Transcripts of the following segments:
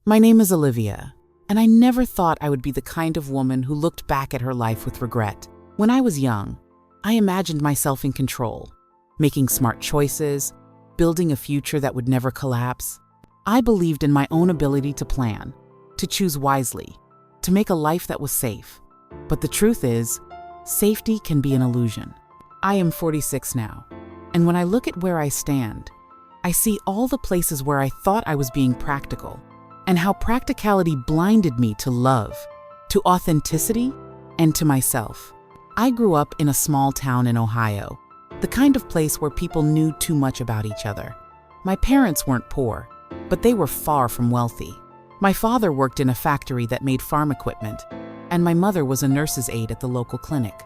My name is Olivia, and I never thought I would be the kind of woman who looked back at her life with regret. When I was young, I imagined myself in control, making smart choices, building a future that would never collapse. I believed in my own ability to plan, to choose wisely, to make a life that was safe. But the truth is, safety can be an illusion. I am 46 now, and when I look at where I stand, I see all the places where I thought I was being practical, and how practicality blinded me to love, to authenticity, and to myself. I grew up in a small town in Ohio, the kind of place where people knew too much about each other. My parents weren't poor, but they were far from wealthy. My father worked in a factory that made farm equipment, and my mother was a nurse's aide at the local clinic.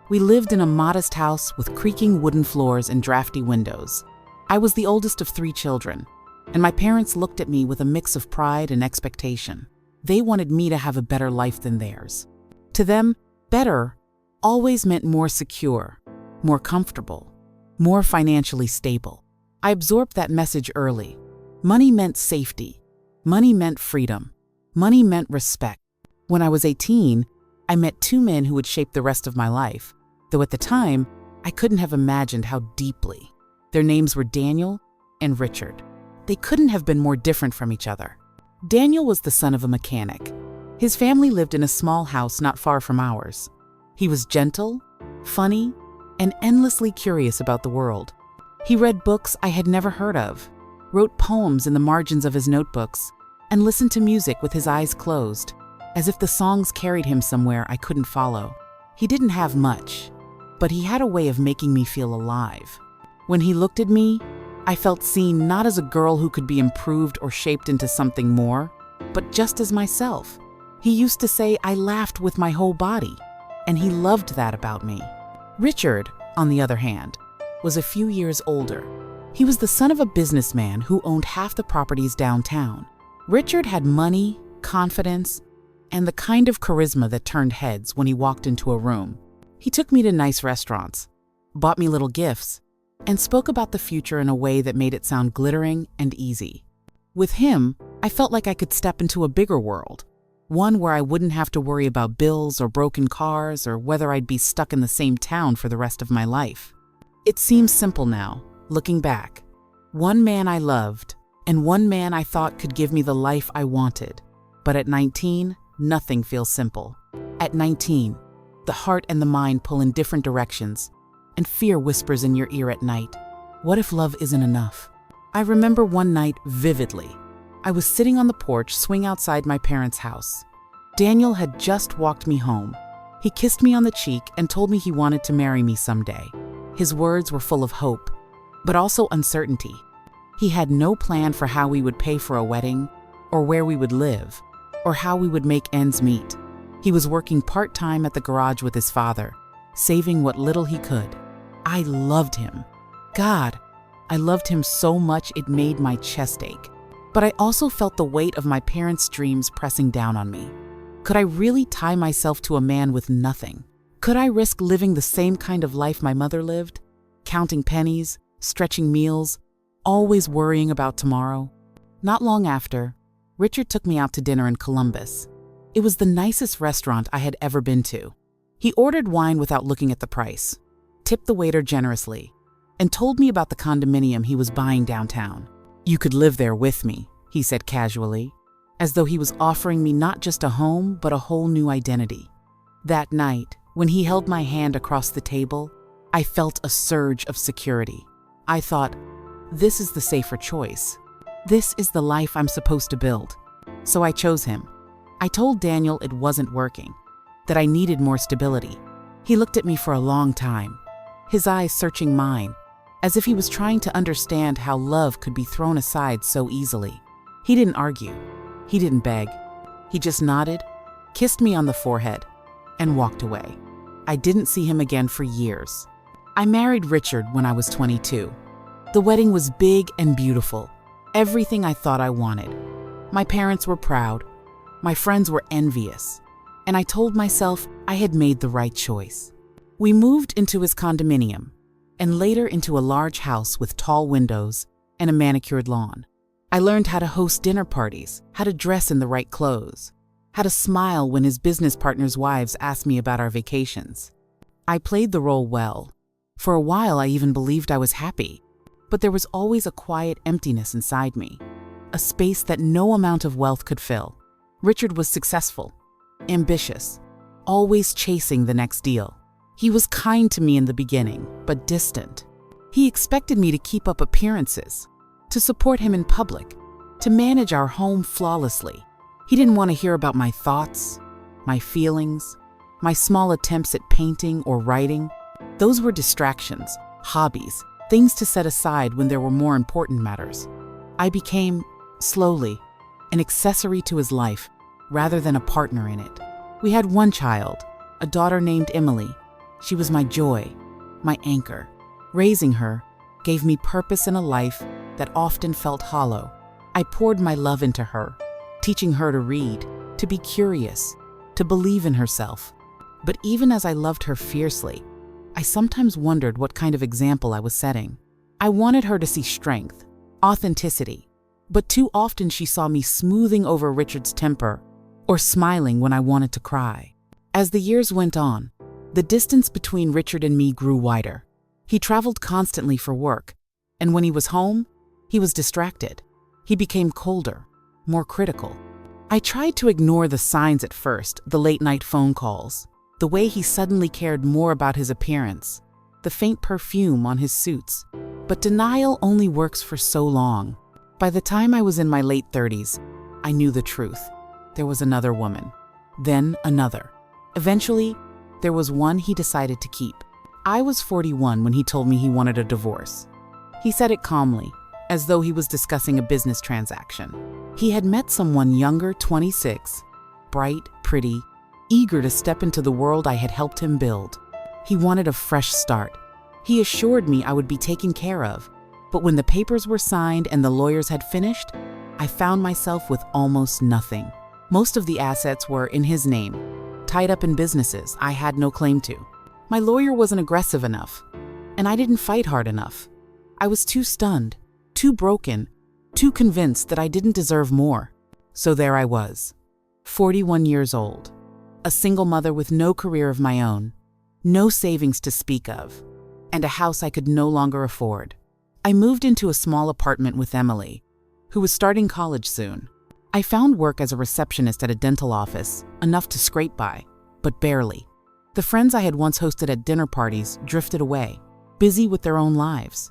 We lived in a modest house with creaking wooden floors and drafty windows. I was the oldest of 3 children, and my parents looked at me with a mix of pride and expectation. They wanted me to have a better life than theirs. To them, better always meant more secure, more comfortable, more financially stable. I absorbed that message early. Money meant safety. Money meant freedom. Money meant respect. When I was 18, I met 2 men who would shape the rest of my life, though at the time, I couldn't have imagined how deeply. Their names were Daniel and Richard. They couldn't have been more different from each other. Daniel was the son of a mechanic. His family lived in a small house not far from ours. He was gentle, funny, and endlessly curious about the world. He read books I had never heard of, wrote poems in the margins of his notebooks, and listened to music with his eyes closed, as if the songs carried him somewhere I couldn't follow. He didn't have much, but he had a way of making me feel alive. When he looked at me, I felt seen not as a girl who could be improved or shaped into something more, but just as myself. He used to say I laughed with my whole body, and he loved that about me. Richard, on the other hand, was a few years older. He was the son of a businessman who owned half the properties downtown. Richard had money, confidence, and the kind of charisma that turned heads when he walked into a room. He took me to nice restaurants, bought me little gifts, and spoke about the future in a way that made it sound glittering and easy. With him, I felt like I could step into a bigger world, one where I wouldn't have to worry about bills or broken cars or whether I'd be stuck in the same town for the rest of my life. It seems simple now, looking back. One man I loved, and one man I thought could give me the life I wanted. But at 19, nothing feels simple. At 19, the heart and the mind pull in different directions, and fear whispers in your ear at night. What if love isn't enough? I remember one night vividly. I was sitting on the porch swing outside my parents' house. Daniel had just walked me home. He kissed me on the cheek and told me he wanted to marry me someday. His words were full of hope, but also uncertainty. He had no plan for how we would pay for a wedding, or where we would live, or how we would make ends meet. He was working part-time at the garage with his father, saving what little he could. I loved him. God, I loved him so much it made my chest ache. But I also felt the weight of my parents' dreams pressing down on me. Could I really tie myself to a man with nothing? Could I risk living the same kind of life my mother lived? Counting pennies, stretching meals, always worrying about tomorrow? Not long after, Richard took me out to dinner in Columbus. It was the nicest restaurant I had ever been to. He ordered wine without looking at the price, tipped the waiter generously, and told me about the condominium he was buying downtown. "You could live there with me," he said casually, as though he was offering me not just a home, but a whole new identity. That night, when he held my hand across the table, I felt a surge of security. I thought, this is the safer choice. This is the life I'm supposed to build. So I chose him. I told Daniel it wasn't working, that I needed more stability. He looked at me for a long time, his eyes searching mine, as if he was trying to understand how love could be thrown aside so easily. He didn't argue. He didn't beg. He just nodded, kissed me on the forehead, and walked away. I didn't see him again for years. I married Richard when I was 22. The wedding was big and beautiful, everything I thought I wanted. My parents were proud. My friends were envious. And I told myself I had made the right choice. We moved into his condominium, and later into a large house with tall windows and a manicured lawn. I learned how to host dinner parties, how to dress in the right clothes, how to smile when his business partners' wives asked me about our vacations. I played the role well. For a while, I even believed I was happy. But there was always a quiet emptiness inside me, a space that no amount of wealth could fill. Richard was successful, ambitious, always chasing the next deal. He was kind to me in the beginning, but distant. He expected me to keep up appearances, to support him in public, to manage our home flawlessly. He didn't want to hear about my thoughts, my feelings, my small attempts at painting or writing. Those were distractions, hobbies, things to set aside when there were more important matters. I became, slowly, an accessory to his life rather than a partner in it. We had one child, a daughter named Emily. She was my joy, my anchor. Raising her gave me purpose in a life that often felt hollow. I poured my love into her, teaching her to read, to be curious, to believe in herself. But even as I loved her fiercely, I sometimes wondered what kind of example I was setting. I wanted her to see strength, authenticity, but too often she saw me smoothing over Richard's temper or smiling when I wanted to cry. As the years went on, the distance between Richard and me grew wider. He traveled constantly for work, and when he was home, he was distracted. He became colder, more critical. I tried to ignore the signs at first, the late-night phone calls, the way he suddenly cared more about his appearance, the faint perfume on his suits. But denial only works for so long. By the time I was in my late 30s, I knew the truth. There was another woman, then another. Eventually, there was one he decided to keep. I was 41 when he told me he wanted a divorce. He said it calmly, as though he was discussing a business transaction. He had met someone younger, 26, bright, pretty, eager to step into the world I had helped him build. He wanted a fresh start. He assured me I would be taken care of. But when the papers were signed and the lawyers had finished, I found myself with almost nothing. Most of the assets were in his name, tied up in businesses I had no claim to. My lawyer wasn't aggressive enough, and I didn't fight hard enough. I was too stunned, too broken, too convinced that I didn't deserve more. So there I was, 41 years old, a single mother with no career of my own, no savings to speak of, and a house I could no longer afford. I moved into a small apartment with Emily, who was starting college soon. I found work as a receptionist at a dental office, enough to scrape by, but barely. The friends I had once hosted at dinner parties drifted away, busy with their own lives.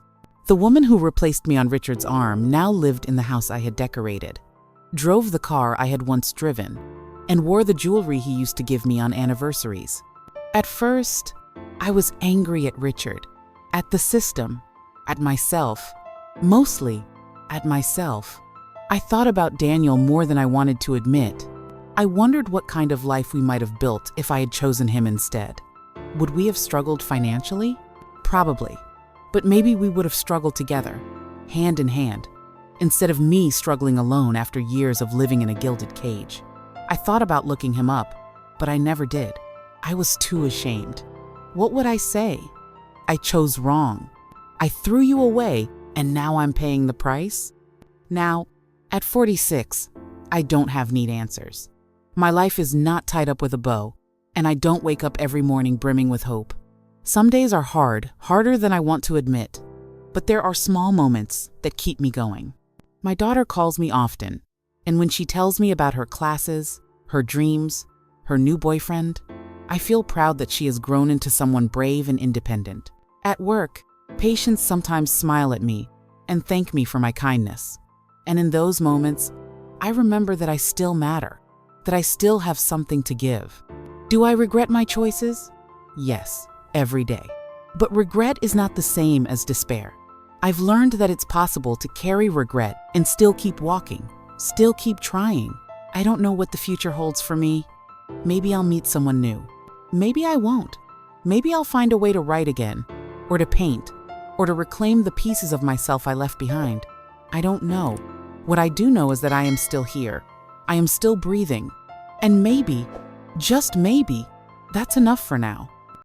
The woman who replaced me on Richard's arm now lived in the house I had decorated, drove the car I had once driven, and wore the jewelry he used to give me on anniversaries. At first, I was angry at Richard, at the system, at myself, mostly at myself. I thought about Daniel more than I wanted to admit. I wondered what kind of life we might have built if I had chosen him instead. Would we have struggled financially? Probably. But maybe we would have struggled together, hand in hand, instead of me struggling alone after years of living in a gilded cage. I thought about looking him up, but I never did. I was too ashamed. What would I say? I chose wrong. I threw you away, and now I'm paying the price? Now, at 46, I don't have neat answers. My life is not tied up with a bow, and I don't wake up every morning brimming with hope. Some days are hard, harder than I want to admit, but there are small moments that keep me going. My daughter calls me often, and when she tells me about her classes, her dreams, her new boyfriend, I feel proud that she has grown into someone brave and independent. At work, patients sometimes smile at me and thank me for my kindness. And in those moments, I remember that I still matter, that I still have something to give. Do I regret my choices? Yes, every day. But regret is not the same as despair. I've learned that it's possible to carry regret and still keep walking, still keep trying. I don't know what the future holds for me. Maybe I'll meet someone new. Maybe I won't. Maybe I'll find a way to write again, or to paint, or to reclaim the pieces of myself I left behind. I don't know. What I do know is that I am still here. I am still breathing. And maybe, just maybe, that's enough for now.